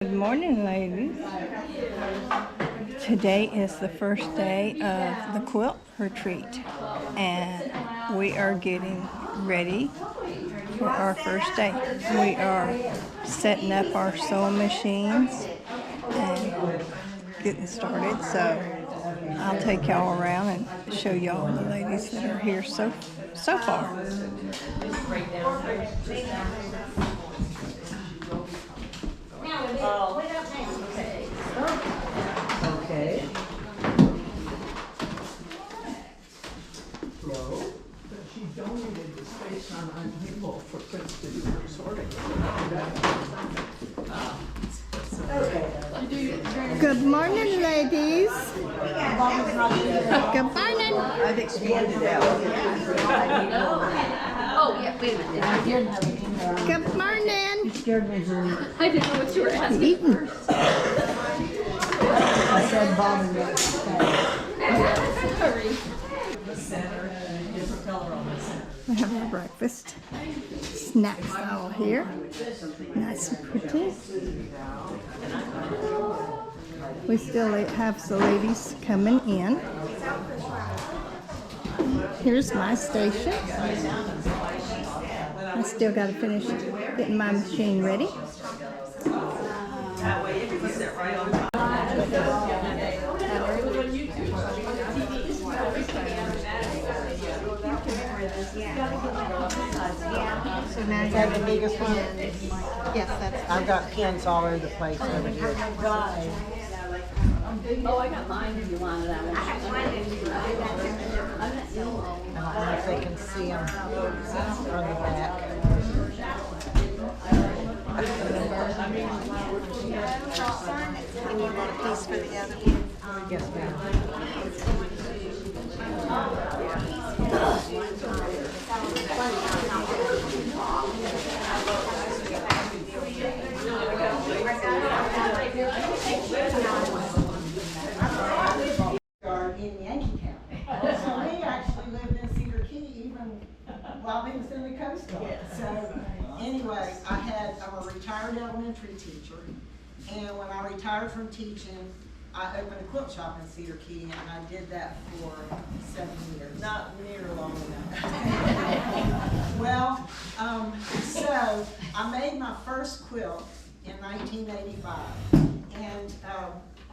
Good morning, ladies. Today is the first day of the quilt retreat, and we are getting ready for our first day. We are setting up our sewing machines and getting started, so I'll take y'all around and show y'all the ladies that are here so far. Okay. No, but she donated the space on people for Prince to do her sorting. Good morning, ladies. Good morning. I've expanded out. Oh, yeah, wait a minute. Good morning. I didn't know what you were asking. Eating. I said Bob and Rick. Sorry. The center, different color on the center. We have our breakfast. Snacks all here. Nice and pretty. We still have the ladies coming in. Here's my station. I still got to finish getting my machine ready. That way you can sit right on top. So now you Is that the biggest one? yes, that's I've got pins all over the place over here. Oh, I got mine if you wanted that one. I don't know if they can see them from the back. and you want a piece for the other one. Yes, ma'am. In Yankee County. So we actually lived in Cedar Key even while he was in the Coast Guard. So anyway, I'm a retired elementary teacher, and when I retired from teaching, I opened a quilt shop in Cedar Key, and I did that for 7 years. Not near long enough. Well, so I made my first quilt in 1985, and I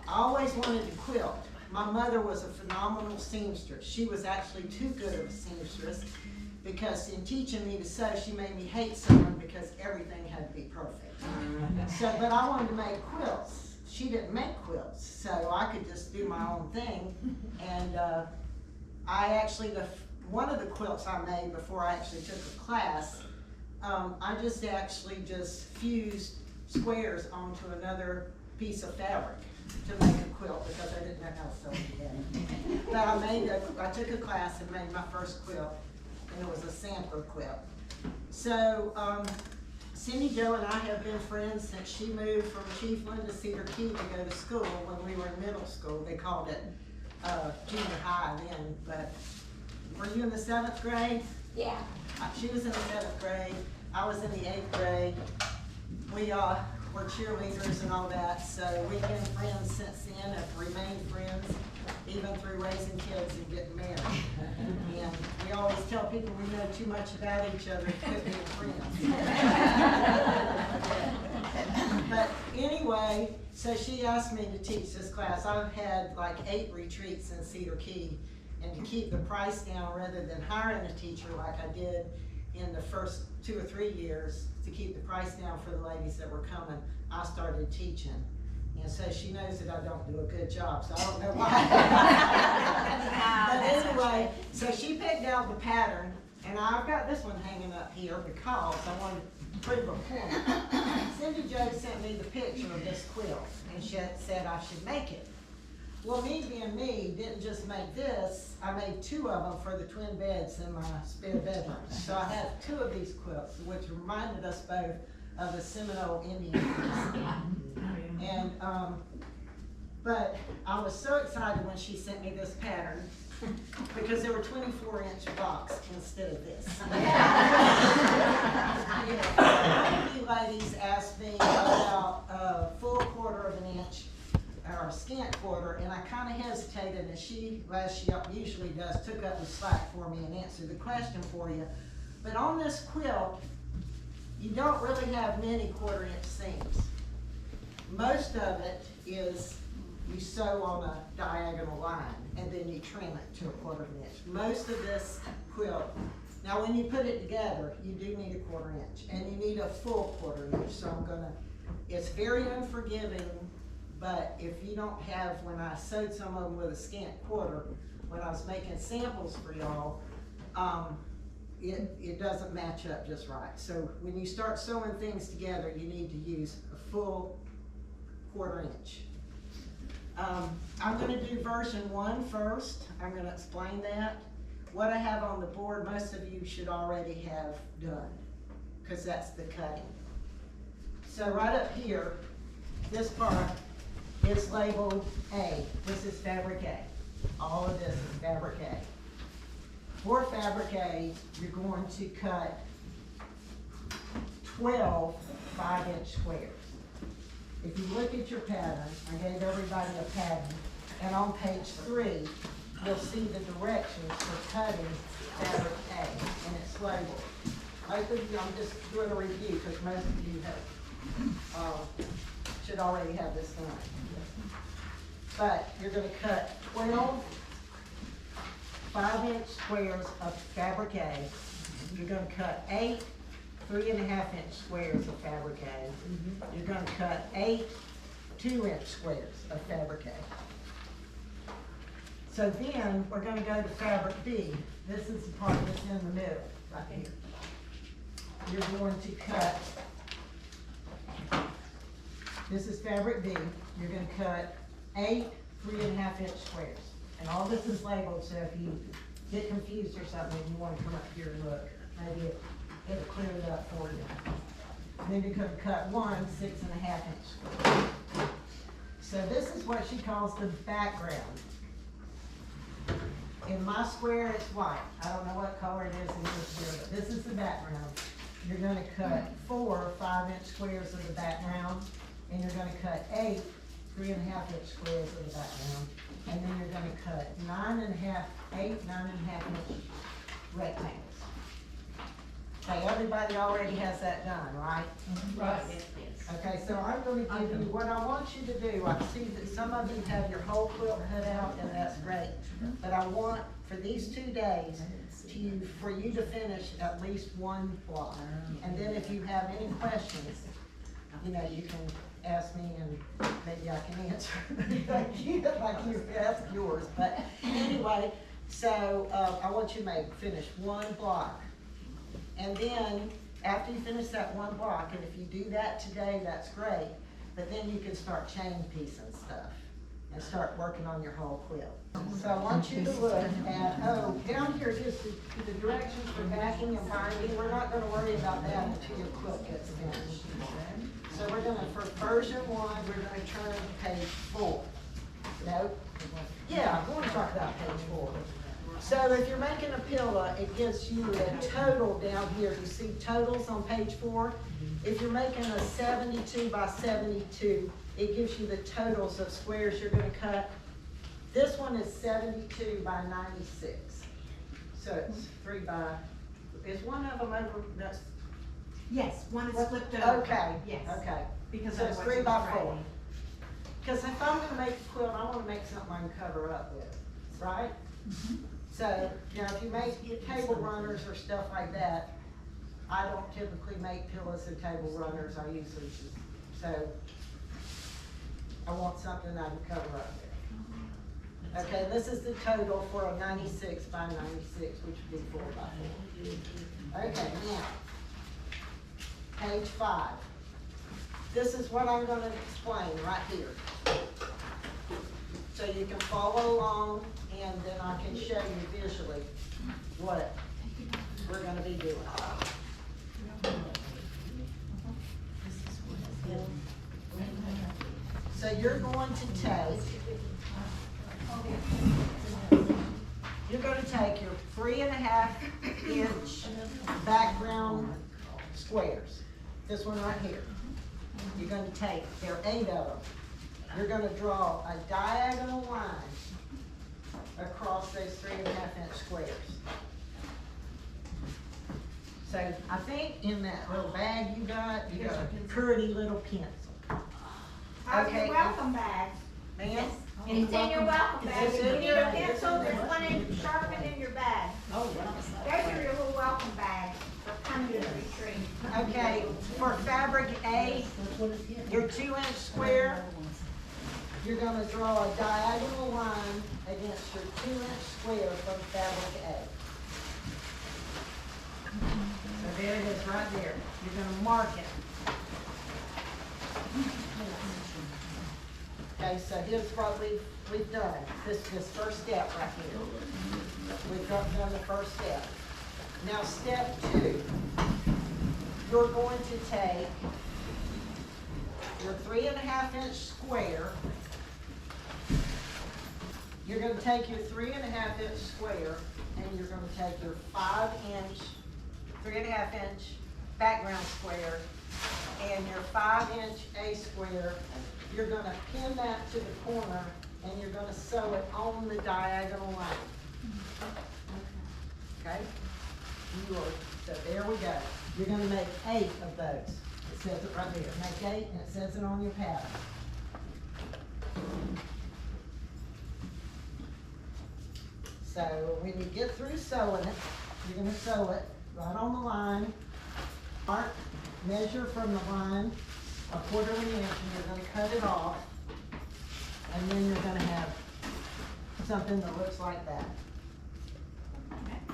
always wanted to quilt. My mother was a phenomenal seamstress. She was actually too good of a seamstress because in teaching me to sew, she made me hate sewing because everything had to be perfect. So, but I wanted to make quilts. She didn't make quilts, so I could just do my own thing. And I actually, one of the quilts I made before I actually took a class, I just fused squares onto another piece of fabric to make a quilt because I didn't know how to sew it yet. But I took a class and made my first quilt, and it was a sampler quilt. So Cindy Jo and I have been friends since she moved from Chiefland to Cedar Key to go to school when we were in middle school. They called it junior high then, but were you in the 7th grade? Yeah. She was in the 7th grade, I was in the 8th grade. We were cheerleaders and all that, so we've been friends since then, have remained friends, even through raising kids and getting married. And we always tell people we know too much about each other to quit being friends. But anyway, so she asked me to teach this class. I've had like 8 retreats in Cedar Key, and to keep the price down rather than hiring a teacher like I did in the first 2 or 3 years, to keep the price down for the ladies that were coming, I started teaching. And so she knows that I don't do a good job, so I don't know why. But anyway, so she picked out the pattern, and I've got this one hanging up here because I wanted to prove a point. Cindy Jo sent me the picture of this quilt, and she said I should make it. Well, me being me, didn't just make this, I made 2 of them for the twin beds in my spare bedroom. So I have 2 of these quilts, which reminded us both of the Seminole Indians. And, but I was so excited when she sent me this pattern because there were 24-inch blocks instead of this. One of you ladies asked me about full scant quarter, and I kinda hesitated, and she, as she usually does, took up the slack for me and answered the question for you. But on this quilt, you don't really have many 1/4" seams. Most of it is you sew on a diagonal line, and then you trim it to a 1/4 inch. Most of this quilt, now when you put it together, you do need a 1/4 inch, and you need a full 1/4 inch, so it's very unforgiving, but if you don't have, when I sewed some of them with a scant quarter, when I was making samples for y'all, it doesn't match up just right. So when you start sewing things together, you need to use a full 1/4 inch. I'm gonna do version 1 first. I'm gonna explain that. What I have on the board, most of you should already have done, because that's the cutting. So right up here, this part is labeled A. This is fabric A. All of this is fabric A. For fabric A, you're going to cut 12 5-inch squares. If you look at your pattern, I gave everybody a pattern, and on page 3, you'll see the directions for cutting fabric A, and it's labeled. Most of you, I'm just doing a review, because most of you should already have this done. But you're gonna cut 12 5-inch squares of fabric A. You're gonna cut 8 3.5-inch squares of fabric A. You're gonna cut 8 2-inch squares of fabric A. So then, we're gonna go to fabric B. This is the part that's in the middle, right here. You're going to cut, this is fabric B. You're gonna cut 8 3.5-inch squares. And all this is labeled, so if you get confused or something, you wanna come up here and look, maybe it'll clear it up for you. And then you're gonna cut 1 6.5-inch square. So this is what she calls the background. In my square, it's white. I don't know what color it is in your square, but this is the background. You're gonna cut 4 5-inch squares of the background, and you're gonna cut 8 3.5-inch squares of the background, and then you're gonna cut 8 9.5-inch rectangles. Okay, everybody already has that done, right? Right. Okay, so I'm gonna give you, what I want you to do, I see that some of you have your whole quilt cut out, and that's great. But I want, for these 2 days, for you to finish at least 1 block. And then if you have any questions, you know, you can ask me and maybe I can answer like you ask yours. But anyway, so I want you to finish 1 block. And then after you finish that 1 block, and if you do that today, that's great, but then you can start chain piecing stuff and start working on your whole quilt. So I want you to look at, down here is the directions for backing and binding. We're not gonna worry about that until your quilt gets finished. So we're gonna, for version 1, we're gonna turn to page 4. Nope. Yeah, I wanna talk about page 4. So if you're making a pillow, it gives you a total down here. You see totals on page 4? If you're making a 72 by 72, it gives you the totals of squares you're gonna cut. This one is 72 by 96. So it's 3 by, is one of them over, that's, Yes, one is flipped over. okay, Yes. okay. Because So it's otherwise 3 by it's 4. fraying. Because if I'm gonna make a quilt, I wanna make something I can cover up with, right? So, you know, if you make table runners or stuff like that, I don't typically make pillows and table runners, I usually just, so I want something I can cover up with. Okay, this is the total for a 96 by 96, which would be 4 by 4. Okay, now, page 5. This is what I'm gonna explain right here. So you can follow along, and then I can show you visually what we're gonna be doing. So you're going to take your 3.5-inch background squares. This one right here. You're gonna take, there are 8 of them. you're gonna draw a diagonal line across those 3.5-inch squares. So I think in that little bag you got a pretty little pencil. How's Okay. your welcome bag? Ma'am? It's in your welcome bag. Is If it you in need your- a pencil, there's one in sharpened in your bag. Oh, wow. Those are your little welcome bags for coming to the retreat. Okay, for fabric A, your 2-inch square, you're gonna draw a diagonal line against your 2-inch square from fabric A. So there it is right there. You're gonna mark it. Okay, so here's what we've done, this first step right here. We've done the first step. Now, step 2, you're going to take your 3.5-inch square. You're going to take your 3.5-inch square, and you're going to take your 3.5-inch background square, and your 5-inch A square. You're going to pin that to the corner, and you're going to sew it on the diagonal line. Okay? So there we go. You're gonna make 8 of those. It says it right there. Make 8, and it says it on your pattern. So when you get through sewing it, you're gonna sew it right on the line. Mark, measure from the line a 1/4 inch, and you're gonna cut it off. And then you're gonna have something that looks like that.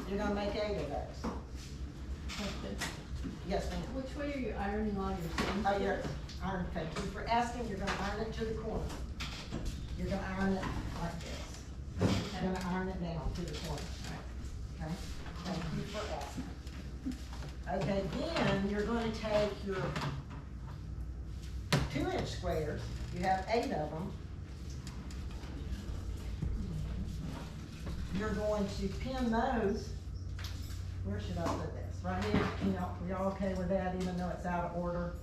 You're gonna make 8 of those. Yes, ma'am. Which way are you ironing all your seams? Oh, you're iron, thank you for asking. You're gonna iron it to the corner. You're gonna iron it like this. You're gonna iron it down to the corner. Okay? Thank you for asking. Okay, then you're gonna take your 2-inch squares. You have 8 of them. You're going to pin those. Where should I put this? Right here? You know, we all okay with that, even though it's out of order?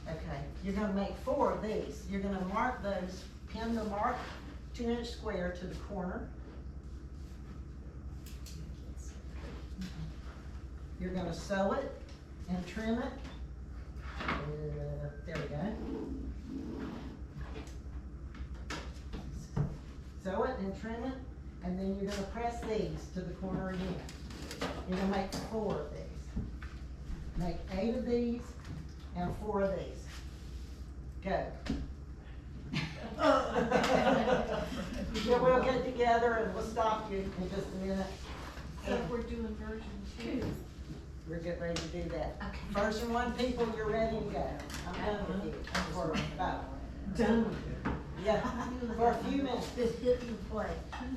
Okay, you're gonna make 4 of these. You're gonna mark those, pin the marked 2-inch square to the corner. You're gonna sew it and trim it. There we go. Sew it and trim it, and then you're gonna press these to the corner again. You're gonna make 4 of these. Make 8 of these and 4 of these. Go. Yeah, we'll get together and we'll stop you in just a minute. So we're doing version 2. We're getting ready to do that. Version 1 people, you're ready to go. I'm done with you for about, Done. yeah, for a few minutes. Just hit and play.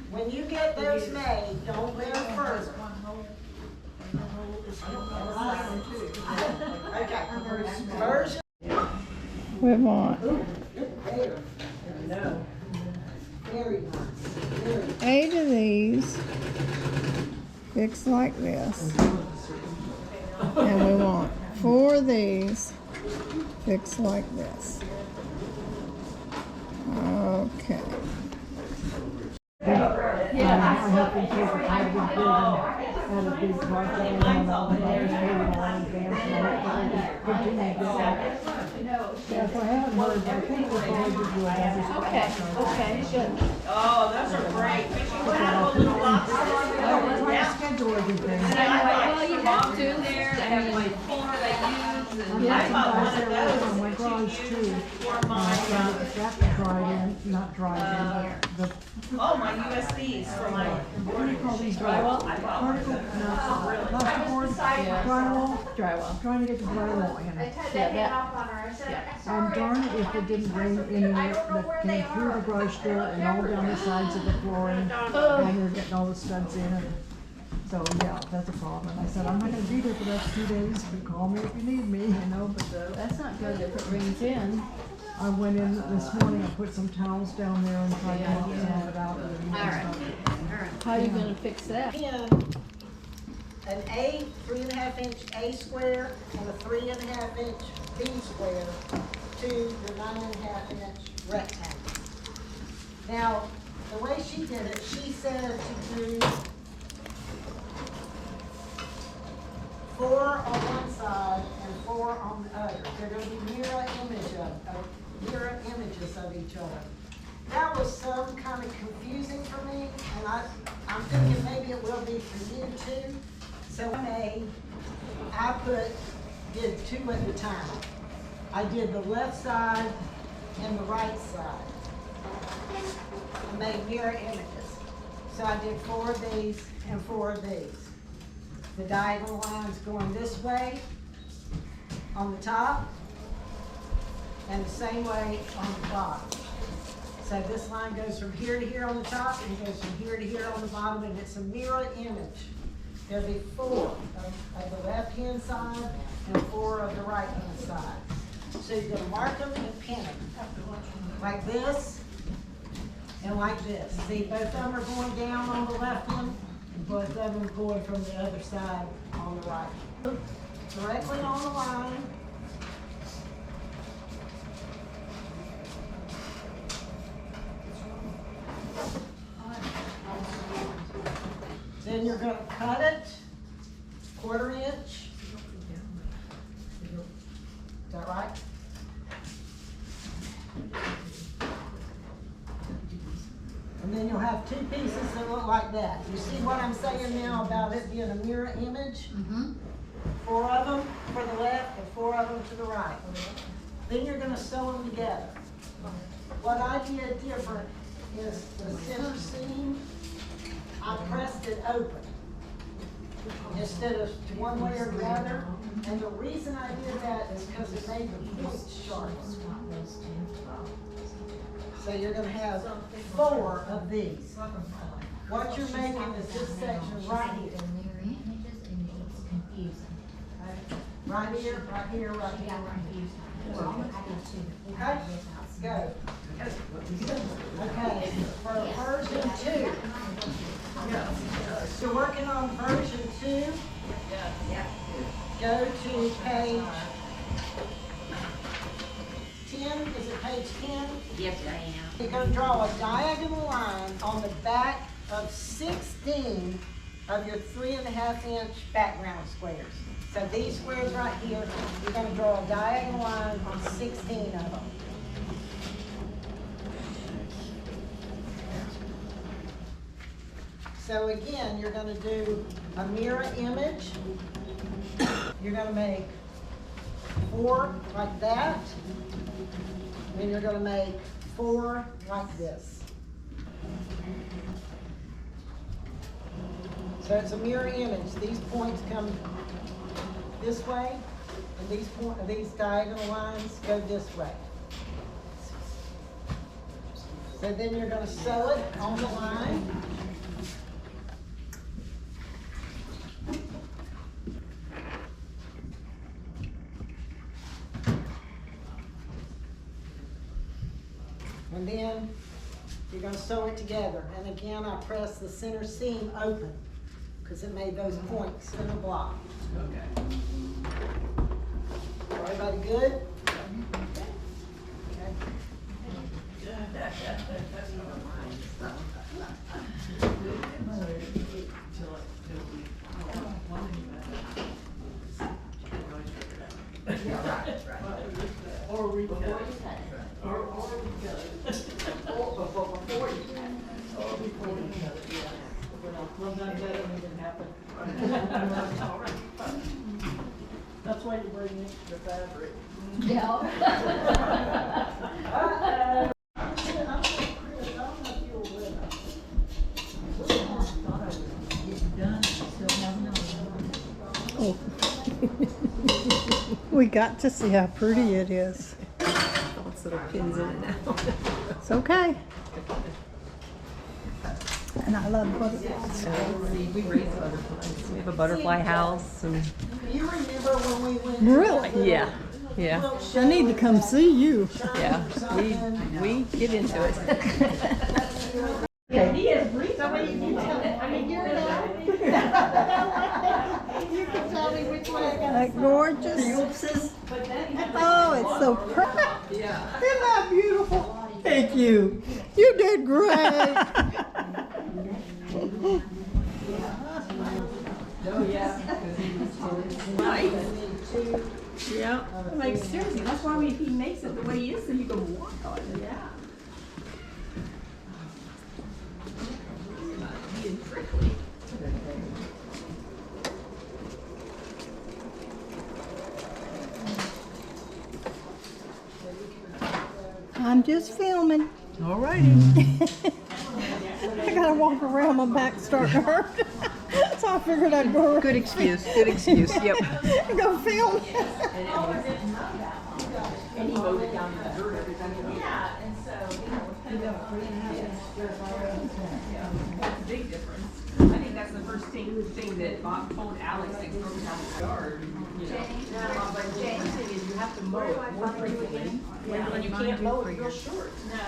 When you get those made, don't go further. Okay, version. We want There. No. Very nice. Very nice. 8 of these fixed like this. And we want 4 of these fixed like this. Okay. I helped him take a kind of a big project and all the layers made in line advance and I continue to do that. Yeah, so I haven't heard, but I think we'll probably do a Okay, good. Oh, those are great. You have a little box. I'm trying to schedule everything. Well, you have to. There, they have like folder they use, and Yeah, I bought one sometimes of they're those on my garage too. for my, That dried in, not dried in, the, oh, my USBs for my what do you call these? Drywall? Particle, no, plasterboard, drywall. Drywall. I'm trying to get the drywall in. I tied Yeah, that that- hand off on her. I said, sorry. Darn it if it didn't rain any that came through the garage door and all down the sides of the flooring. And you're getting all the studs in and, so yeah, that's a problem. And I said, I'm not gonna be there for the next 2 days, but call me if you need me, you know, but, That's not good if it rings in. I went in this morning and put some towels down there and tried to help some of it out. All right. How are you gonna fix that? Pin an 3.5-inch A square and a 3.5-inch B square to 9.5 inch rectangle. Now, the way she did it, she said to do 4 on one side and 4 on the other. They're going to be mirror images of each other. That was some kind of confusing for me, and I'm thinking maybe it will be for you too. So I did 2 at a time. I did the left side and the right side. I made mirror images. So I did 4 of these and 4 of these. The diagonal lines going this way on the top and the same way on the bottom. So this line goes from here to here on the top and goes from here to here on the bottom, and it's a mirror image. There'll be 4 of the left-hand side and 4 of the right-hand side. So you're going to mark them and pin them like this and like this. See, both of them are going down on the left one, and both of them are going from the other side on the right. Directly on the line. Then you're going to cut it 1/4 inch. Is that right? And then you'll have 2 pieces that look like that. You see what I'm saying now about it being a mirror image? 4 of them for the left and 4 of them to the right. Then you're going to sew them together. What I did different is the center seam, I pressed it open instead of one way or the other. And the reason I did that is because it made the points sharp. So you're going to have 4 of these. What you're making is this section right here. Right here, right here, right here, right here. Okay, go. Okay, for version 2. You're working on version 2. Go to page 10. Is it page 10? Yes, I am. You're going to draw a diagonal line on the back of 16 of your 3.5 inch background squares. So these squares right here, you're going to draw a diagonal line on 16 of them. So again, you're going to do a mirror image. You're going to make 4 like that. Then you're going to make 4 like this. So it's a mirror image. These points come this way, and these diagonal lines go this way. So then you're going to sew it on the line. And then you're going to sew it together. And again, I press the center seam open because it made those points in the block. Okay. Everybody good? Or we cut it. Or we cut it. Or before you cut it. Or before you cut it, yeah. Sometimes that doesn't even happen. That's why you bring extra fabric. Yeah. Oh. We got to see how pretty it is. Lots of little pins in it now. It's okay. And I love butterflies. We raise butterflies. We have a butterfly house and You remember when we went Really? to the yeah, yeah, quilt I need to come see you. yeah. We get into it. Okay. He is brief. Somebody you tell it. I mean, you're you can tell me which way I gotta Gorgeous. Oh, it's so perfect. Yeah. Isn't that beautiful? Thank you. You did great. Oh, yeah. Right. Yeah. Like, seriously, that's why he makes it the way he is, so you can walk on it. Yeah. Being prickly. I'm just filming. All righty. I gotta walk around, my back starting to hurt. So I figured I'd go Good excuse. Good excuse. Yep. go film. And he mowed it down in the dirt every time he went. Yeah, and so, you know, That's a big difference. I think that's the first thing that Bob told Alex that goes down the yard, you know. Now, but the first thing is you have to mow it more frequently, and you can't mow it real short. no.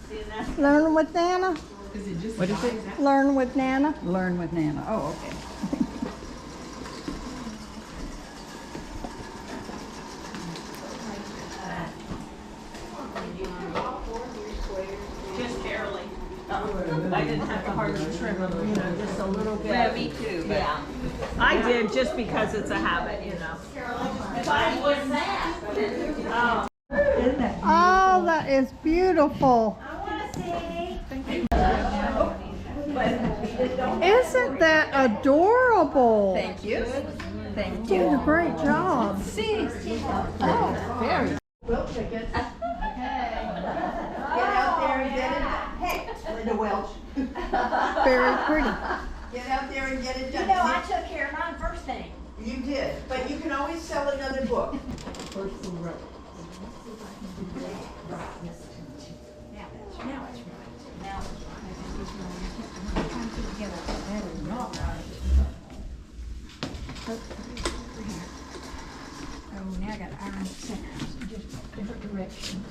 See, and that's Learn with Nana. What is it? Learn with Nana. Learn with Nana. Oh, okay. just barely. I didn't have to hardly trim them, you know, just a little bit. Yeah, me too, but. Yeah. I did just because it's a habit, you know. But what's that? Oh. Oh, that is beautiful. I wanna see. Isn't that adorable? Thank you. Thank You did a great job. Get out there and get it done. Hey, Linda Welch. Very pretty. Get out there and get it done. You know, I took care of mine first thing. You did, but you can always sell another book. Now it's right. Now it's Oh, now I got to iron it center, just different direction.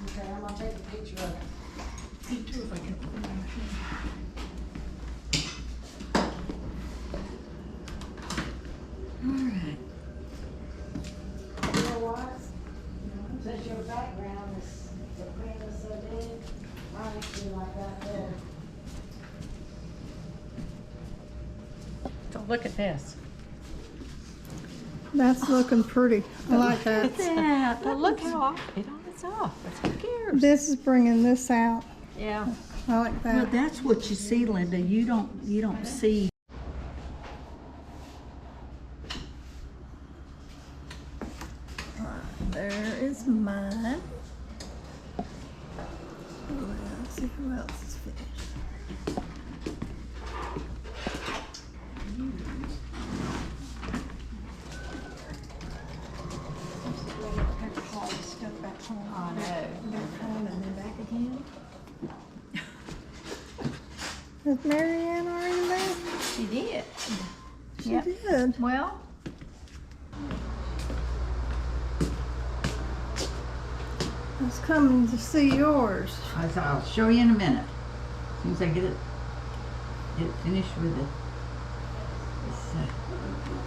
Okay, I'm gonna take a picture of it. Me too, if I can open my machine. Alright. You know what? Since your background is, the print is so big, I actually like that better. So look at this. That's looking pretty. I like that. that. But look how off it's off. Who cares? This is bringing this out. Yeah. I like Well, that. that's what you see, Linda. You don't see. There is mine. Well, let's see who else is finished. Have to haul this stuff back home. I know. Back home and then back again. Is Marianne already there? She did. She Yep. did. Well, I was coming to see yours. I'll show you in a minute. As soon as I get it finished with this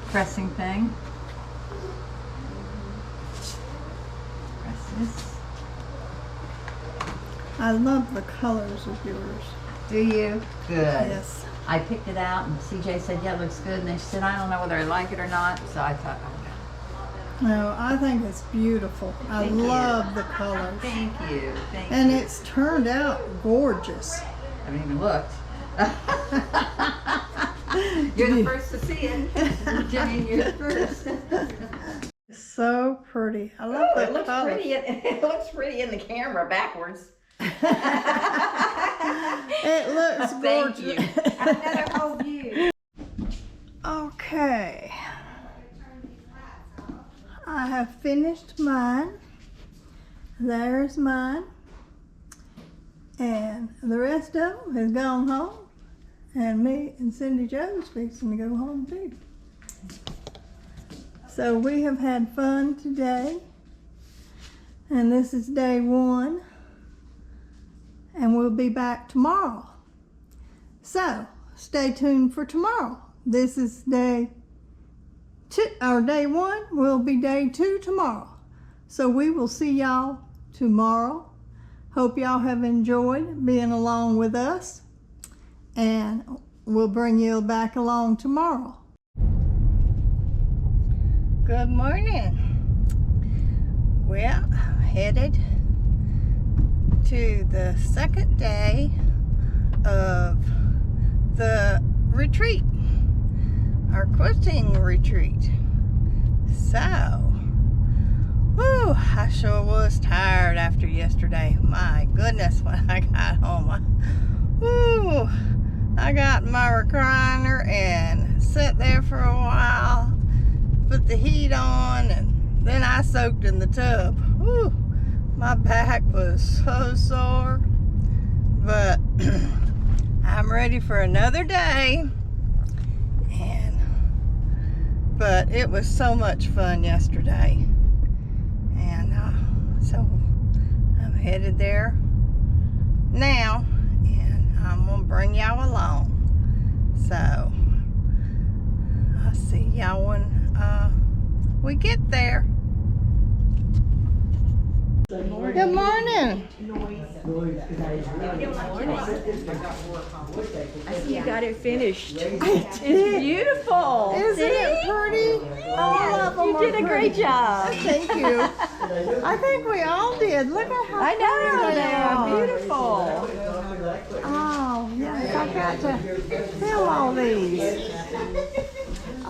pressing thing. Press this. I love the colors of yours. Do you? Good. Yes. I picked it out and CJ said, yeah, it looks good. And then she said, I don't know whether I like it or not. So I thought, okay. No, I think it's beautiful. I Thank you. love the colors. Thank you. Thank And you. it's turned out gorgeous. I haven't even looked. You're the first to see it. Jimmy, you're the first. So pretty. I love the It looks colors. pretty. It looks pretty in the camera backwards. It looks Thank gorgeous. you. Another whole view. Okay. I have finished mine. there's mine. And the rest of them has gone home. And me and Cindy Joe's fixing to go home too. So we have had fun today. And this is day 1. And we'll be back tomorrow. So stay tuned for tomorrow. This is day 2, or day 1 will be day 2 tomorrow. So we will see y'all tomorrow. Hope y'all have enjoyed being along with us. And we'll bring you back along tomorrow. Good morning. Well, I'm headed to the second day of the retreat, our quilting retreat. So, whew, I sure was tired after yesterday. My goodness, when I got home, I got in my recliner and sat there for a while, put the heat on, and then I soaked in the tub. Whew, my back was so sore, but I'm ready for another day. But it was so much fun yesterday, and so I'm headed there now, and I'm gonna bring y'all along. So I'll see y'all when we get there. Good morning. I see you got it finished. It's Beautiful. Isn't it pretty? All of them You did a great job. Thank you. I think we all did. Look at how I know, pretty they are are. beautiful. Oh, yes, I've got to fill all these.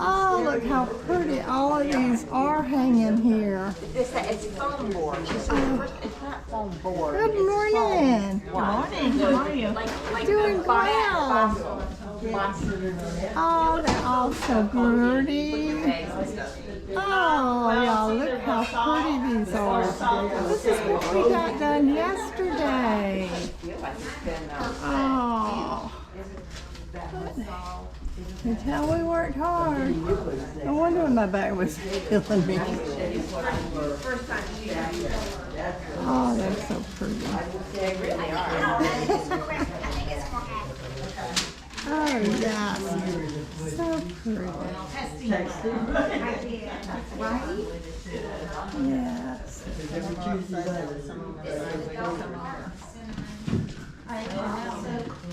Oh, look how pretty all of these are hanging here. It's foam board. It's not foam board. Good morning. Good morning. How are you? Doing well. Oh, they're all so pretty. Oh, y'all, look how pretty these are. This is what we got done yesterday. Oh. You tell we worked hard. No wonder when my back was killing me. Oh, they're so pretty. Oh, yeah. So pretty. Yes.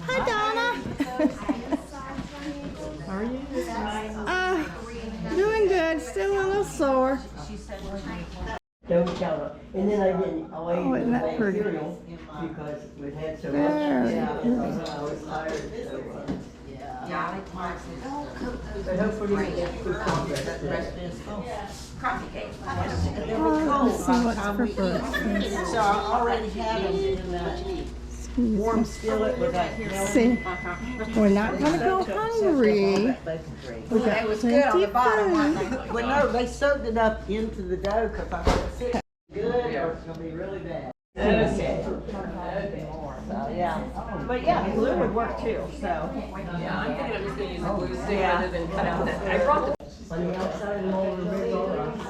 Hi, Donna. How are you? Doing good. Still a little sore. Don't tell her. And then I didn't away Oh, isn't that pretty? because we've had so Very much. pretty. I was tired. So, but hopefully we get good progress. Oh, let's see what's for breakfast. So I already had them in that warm skillet with that. See, we're not gonna go hungry. We got plenty of food. Well, no, they soaked it up into the dough because I thought it's good or it's gonna be really bad. Okay. So, yeah. But yeah, glue would work too, so. Yeah, I'm thinking I'm just gonna use a glue stick rather than cut out that. I brought the. On the outside and all the red bars.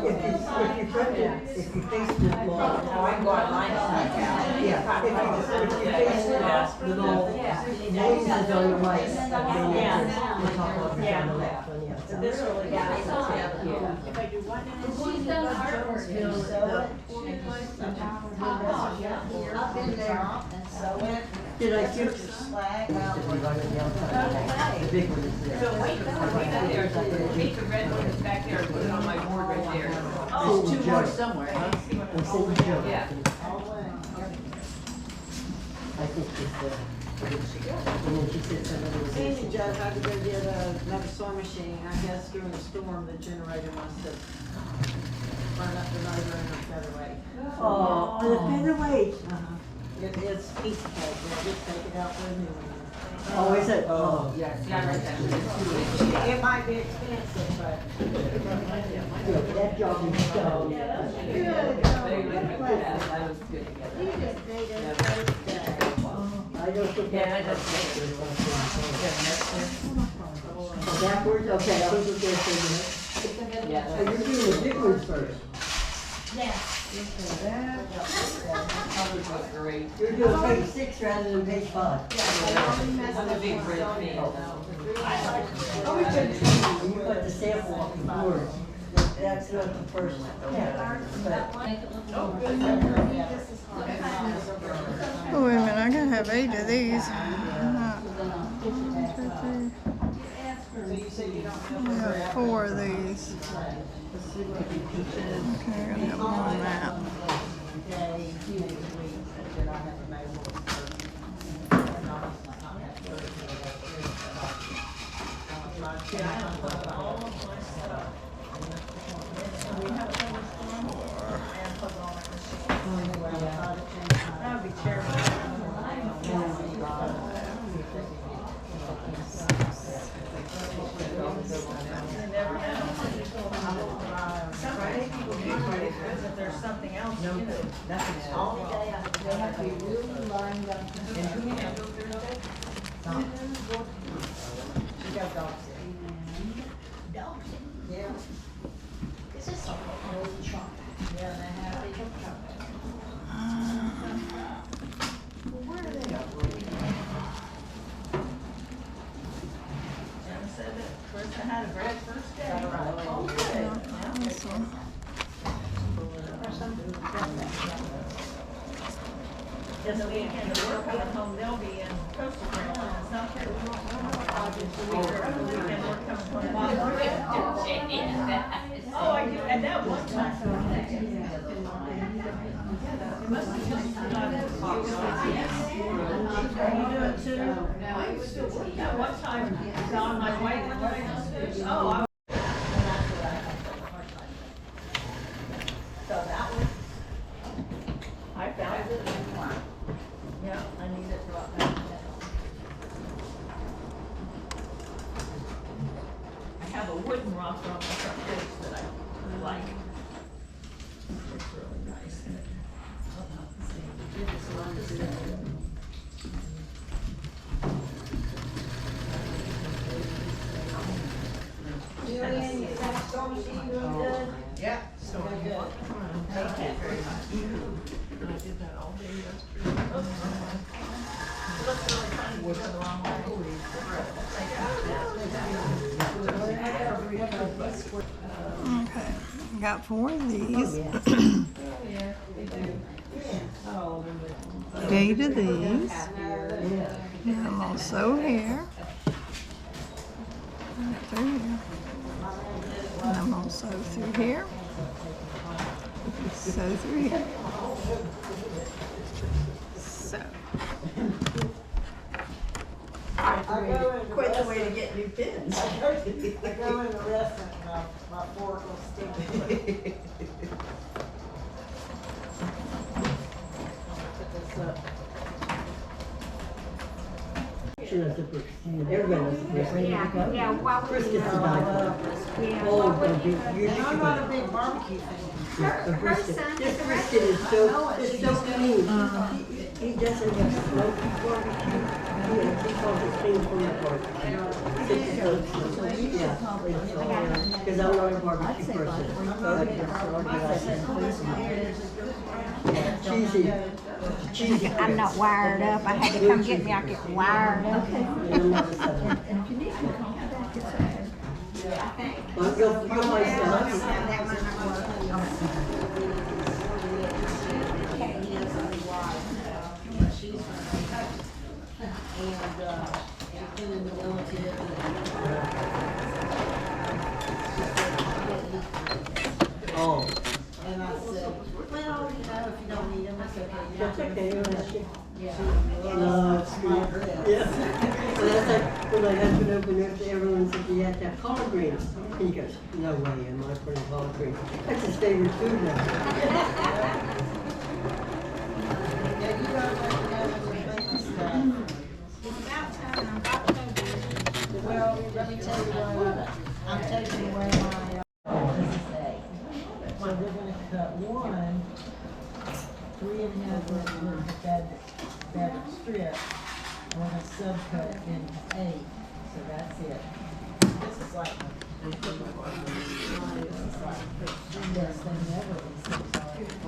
If you face the wall. I can go online. Yeah, if you face the little names on the right, then the top of it on the left on the outside. This really got it. If I do one end, She's done artwork. up in there. Did I give you? Slack. The big one is there. So wait, take the red one that's back there and put it on my board right there. Oh, Two more somewhere, huh? And send the Joe. Yeah. I think it's and then she said something was. Sandy Joe had to go get another sewing machine. I guess during the storm, the generator must have burned up the motor in the featherweight. Oh, the featherweight. It's pizza cake, yeah, just take it out for a new one. Oh, is it? Oh, Yeah, I read that. It might be expensive, but. yeah, that job is done. Good. That was good together. You just made us birthday. I don't think Yeah, I that. just. Backwards, okay, I was looking at it. Yeah. Oh, you're doing the big ones first. Colors look great. You're doing page 6 rather than page 5. I'm a big red fan though. Oh, we took two. You put the sample on the board. That's not the first one. Oh, wait a minute, I gotta have 8 of these. I have 4 of these. Okay, I gotta have more on that. Oh, I do, and that one time. That one time, on my way, oh, so that was, I found it. Yeah, I need it brought back down. I have a wooden rocker on my front porch that I really like. It's really nice. Julian, you got a storm machine doing good? Yeah. So good. Thank you very much. I did that all day yesterday. Looks really funny, we're going the wrong way. Okay, got 4 of these. 8 of these. And I'm gonna sew here. Right through here. And I'm gonna sew through here. Sew through here. So. Quite the way to get new pins. I go in the restaurant and my fork will stick. Put this up. She knows the Brooks. Everybody knows the Brooks. Yeah, why Chris would gets the dog. Yeah, Oh, why would you? you And I'm not a big barbecue fan. The brisket. This brisket is so clean. He doesn't have smoky barbecue. He calls it clean from the barbecue. Yeah. Because I'm not a barbecue person. Cheesy. Cheesy. I'm not wired up. I had to come get me. I get wired up. Well, you'll find stuff. Oh. And I said, well, you know, if you don't need them, it's okay. That's okay, you're right. Yeah. No, it's good. Yeah. Well, that's like when my husband opened up to everyone said, you have to have collard greens. And he goes, no way, am I putting collard greens? That's his favorite food now. Yeah, you got 3.5 inch bed strip on a subcut into 8. So that's it. This is like yes, they never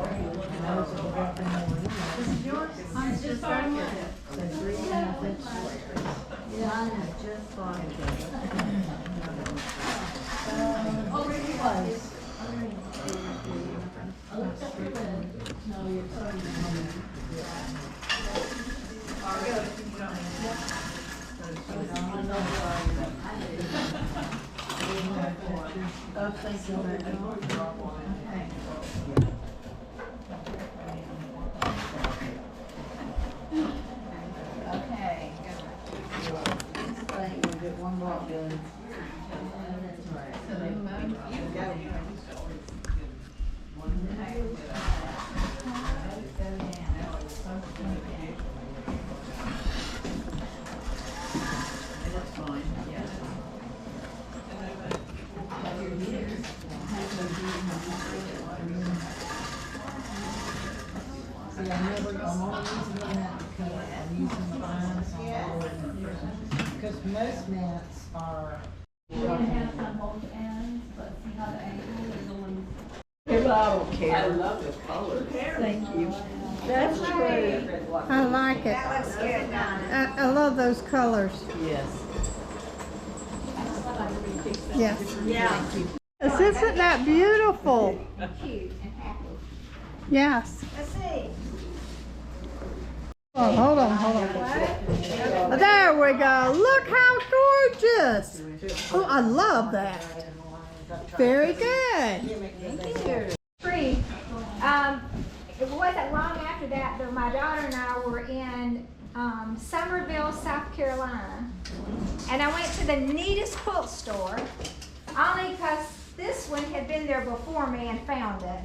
and those are the wrapping they were in there. This is yours? Mine's just like it. So 3.5 inch strips. Mine is just like it. Already close. No, you're sorry. Oh, thank you very much. Okay. We'll get one block done. See, I'm only using the mat to cut. I'm using the lines on the wood. Because most mats are. I don't care. I love the color. Thank you. That's great. I like it. That looks good, Donna. I love those colors. Yes. Yes. Yeah. Isn't that beautiful? Cute and happy. Yes. Let's see. Oh, hold on. There we go. Look how gorgeous. Oh, I love that. Very good. Free. It wasn't long after that that my daughter and I were in Summerville, South Carolina, and I went to the neatest quilt store, only because this one had been there before me and found it,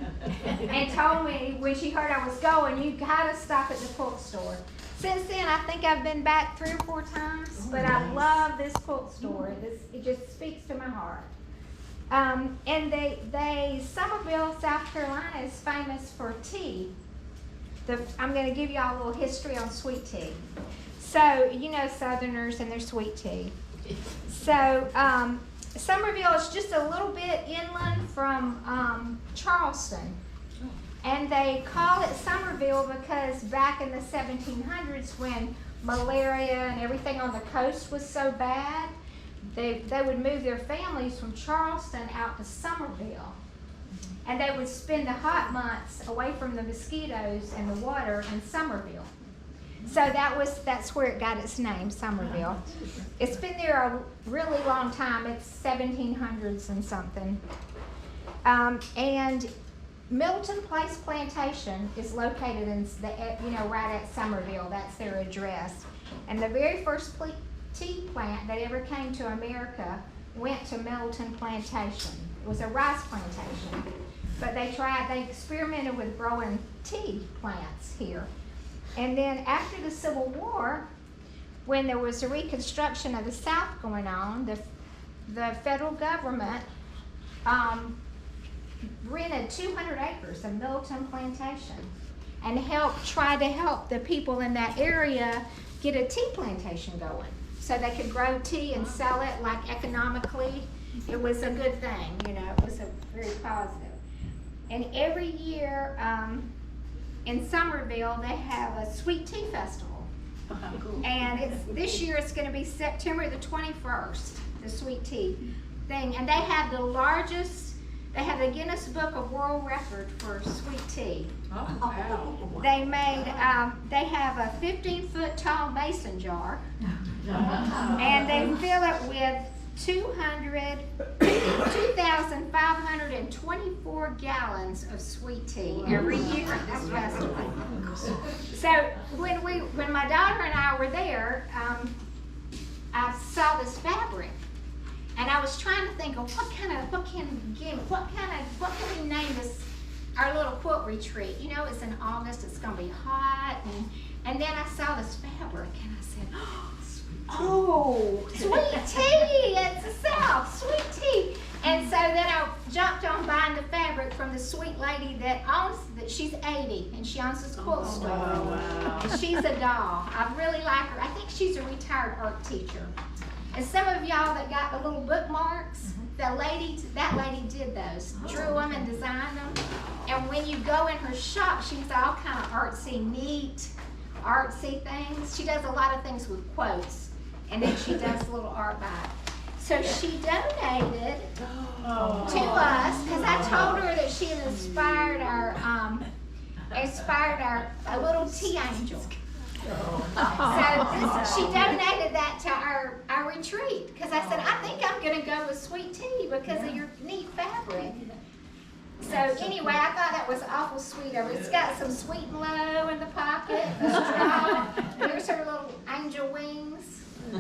and told me when she heard I was going, you gotta stop at the quilt store. Since then, I think I've been back 3 or 4 times, but I love this quilt store. It just speaks to my heart. And Summerville, South Carolina is famous for tea. I'm going to give you all a little history on sweet tea. So, you know Southerners and their sweet tea. So, Summerville is just a little bit inland from Charleston. And they call it Summerville because back in the 1700s when malaria and everything on the coast was so bad, they would move their families from Charleston out to Summerville. And they would spend the hot months away from the mosquitoes and the water in Summerville. So that's where it got its name, Summerville. It's been there a really long time. It's 1700s and something. And Milton Place Plantation is located in right at Summerville. That's their address. And the very first tea plant that ever came to America went to Milton Plantation. It was a rice plantation. But they experimented with growing tea plants here. And then after the Civil War, when there was a reconstruction of the South going on, the federal government rented 200 acres of Milton Plantation and tried to help the people in that area get a tea plantation going so they could grow tea and sell it economically. It was a good thing, it was a very positive. And every year in Summerville, they have a sweet tea festival. And this year it's going to be September the 21st, the sweet tea thing. And they have they have the Guinness Book of World Record for sweet tea. Oh, wow. They have a 15-foot tall mason jar, and they fill it with 2,524 gallons of sweet tea every year at this festival. So when my daughter and I were there, I saw this fabric, and I was trying to think of what can we name this our little quilt retreat? It's in August. It's gonna be hot, and then I saw this fabric, and I said, oh, sweet tea, it's the South, sweet tea. And so then I jumped on buying the fabric from the sweet lady that she's 80 and she owns this quilt store. And she's a doll. I really like her. I think she's a retired art teacher. And some of y'all that got the little bookmarks, that lady did those, drew them and designed them. And when you go in her shop, she's all kind of neat, artsy things. She does a lot of things with quotes, and then she does a little art by it. So she donated to us because I told her that she had inspired our a little tea angel. So she donated that to our retreat because I said, I think I'm going to go with sweet tea because of your neat fabric. So anyway, I thought that was awful sweet of her. It's got some sweet and low in the pocket, a straw. Here's her little angel wings. So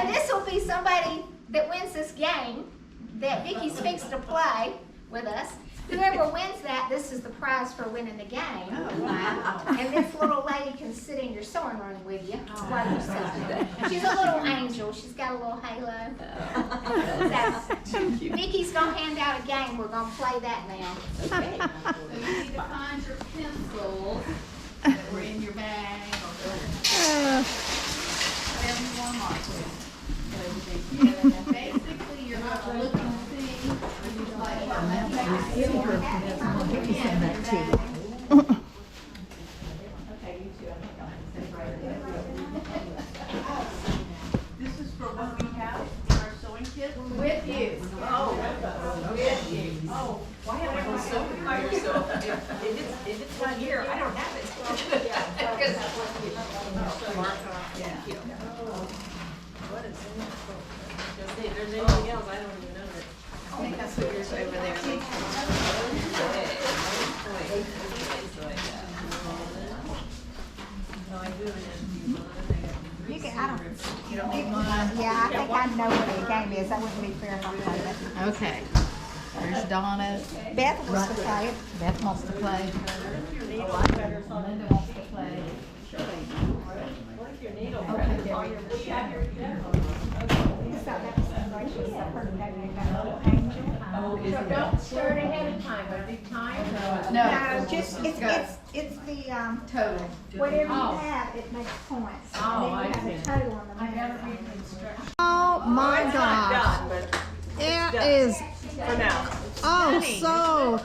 this will be somebody that wins this game that Vicky's fixed to play with us. Whoever wins that, this is the prize for winning the game. And this little lady can sit in your sewing room with you while you're sewing. She's a little angel. She's got a little halo. So, Vicky's going to hand out a game. We're going to play that now. Okay. So you need to find your pencils that were in your bag or whatever you want to mark with. Basically, you're going to look and see. This is for what we have in our sewing kit? With you. Oh, with you. Oh, why have I been sewing by yourself? If it's not here, I don't have it. If there's anything else, I don't even know that. I think that's what yours over there. Yeah, I think I know what the game is. That wouldn't be fair if I played it. Okay. There's Donna. Beth wants to play it. Beth wants to play. Linda wants to play. Don't start ahead of time, but do time. No. No, just, it's the, Total. whatever you have, it makes points. Oh, And then you have a total on the back. Oh my gosh. It is, For now. oh, so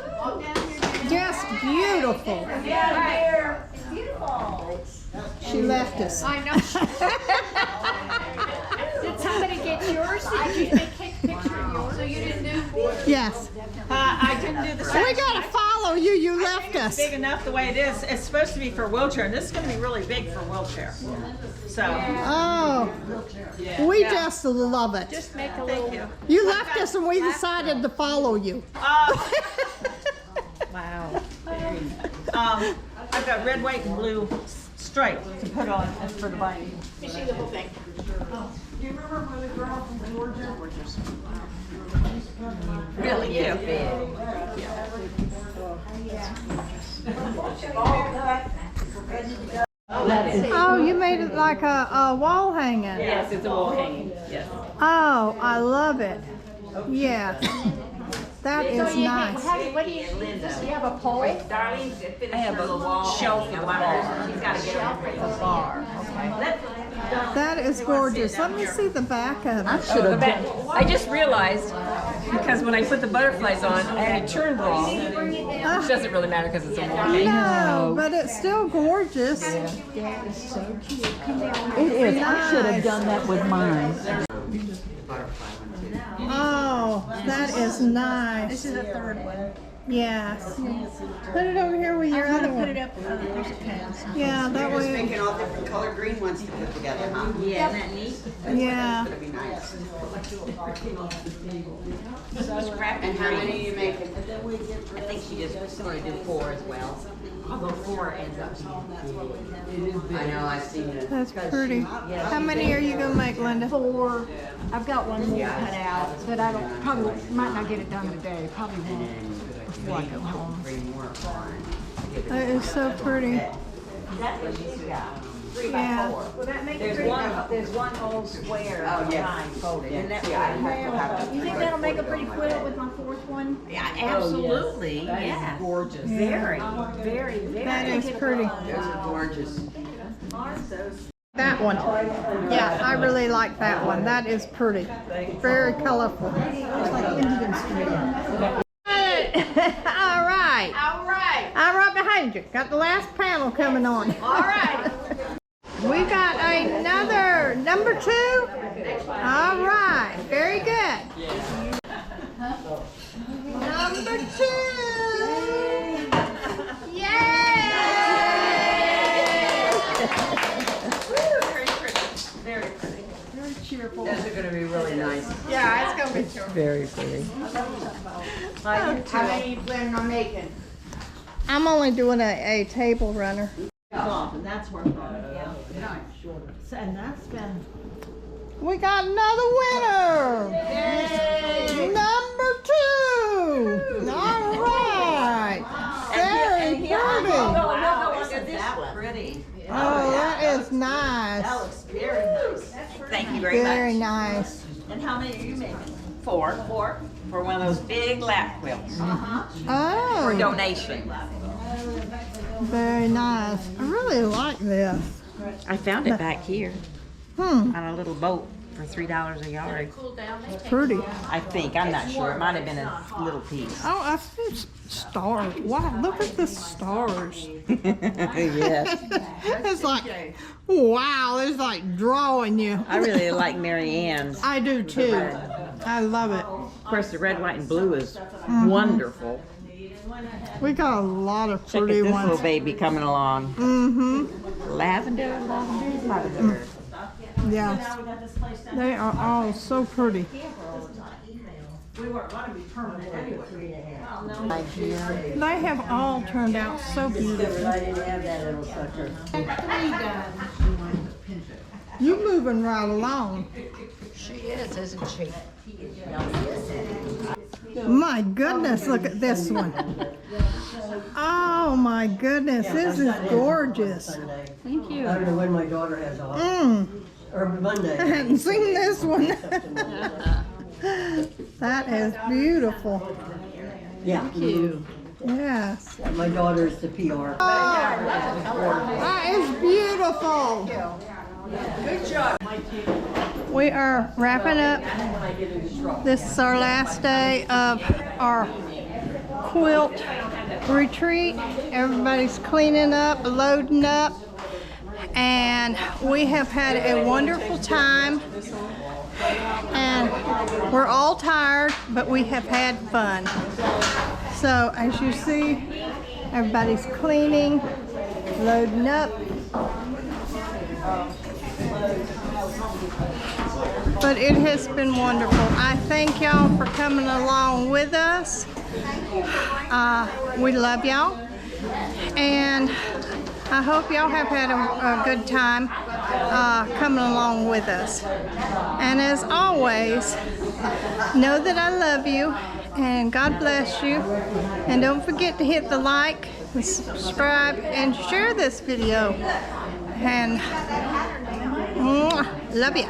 just beautiful. Yeah, It's beautiful. She left us. I know. Did somebody get yours? Did you take a picture of yours? So you didn't do? Yes. I didn't do the size. We gotta follow you. You left us. Big enough the way it is. It's supposed to be for wheelchair, and this is going to be really big for wheelchair. So, Oh, we just love it. Just make a thank little. you. You left us and we decided to follow you. Wow. I've got red, white, and blue stripe to put on for the binding. Let me see the whole thing. Do you remember when the girl from Georgia? Really cute. Oh, you made it like a wall hanging. Yes, it's a wall hanging. Yes. Oh, I love it. Yes. That is nice. What do you have a pole? I have a shelf with a bar. She's got a shelf with a bar. That is gorgeous. Let me see the back of it. I just realized, because when I put the butterflies on, I had it turned wrong. Which doesn't really matter because it's a wall hanging. No, but it's still gorgeous. It is. I should have done that with mine. Oh, that is nice. This is the third one. Yes. Put it over here with your other one. Put it up. There's a pen. Yeah, that Just way. making all different color green ones to put together, huh? Yeah, isn't that neat? Yeah. That'd be nice. Scrap And how many are you making? I think she just sort of did 4 as well. Although 4 ends up being I know, I've seen it. That's pretty. How many are you gonna make, Linda? 4. I've got one more cut out, but I probably might not get it done today. Probably won't before I go home. 3 more. That is so pretty. That's what she's got. 3 by Yeah. 4. Will that make it There's pretty? one old square Oh, yes. behind folded. Isn't that Yeah, I have to have it. You think that'll make a pretty quilt with my fourth one? Yeah, absolutely. Yes. Gorgeous. Very, very, very. That is pretty. Those are gorgeous. That one. Yeah, I really like that one. That is pretty. Very colorful. It's like Indian street. All right. All right. I'm right behind you. Got the last panel coming on. All right. We got another number 2. All right. Very good. Number 2. Yay! Very pretty. Very cheerful. Those are gonna be really nice. Yeah, it's gonna be true. Very pretty. How many you planning on making? I'm only doing a table runner. And that's where I'm going. And that's been. We got another winner. Number 2. All right. Very pretty. That's pretty. Oh, that is nice. That looks very nice. Thank you very Very much. nice. And how many are you making? 4 for one of those big lap quilts for Oh, donation. very nice. I really like this. I found it back here Hmm, on a little boat for $3 a yard. pretty. I think, I'm not sure. It might have been a little piece. Oh, I see stars. Wow, look at the stars. Yes. It's like, wow, it's like drawing you. I really like Mary Ann's. I do too. I love it. Of course, the red, white, and blue is wonderful. We got a lot of Check out pretty this ones. little baby coming along. Mm-hmm. Lavender, lavender, lavender. Yeah. They are all so pretty. They have all turned out so beautiful. I didn't have that little sucker. You're moving right along. She is, isn't she? My goodness, look at this one. Oh my goodness, this is gorgeous. Thank you. I don't know when my daughter has off, or I Monday. hadn't seen this one. That is beautiful. Yeah. Thank you. Yes. My daughter is the PR. That is beautiful. Good job. We are wrapping up. This is our last day of our quilt retreat. Everybody's cleaning up, loading up, and we have had a wonderful time. And we're all tired, but we have had fun. So as you see, everybody's cleaning, loading up. But it has been wonderful. I thank y'all for coming along with us. We love y'all. And I hope y'all have had a good time coming along with us. And as always, know that I love you and God bless you. And don't forget to hit the like, and subscribe, and share this video. And love you.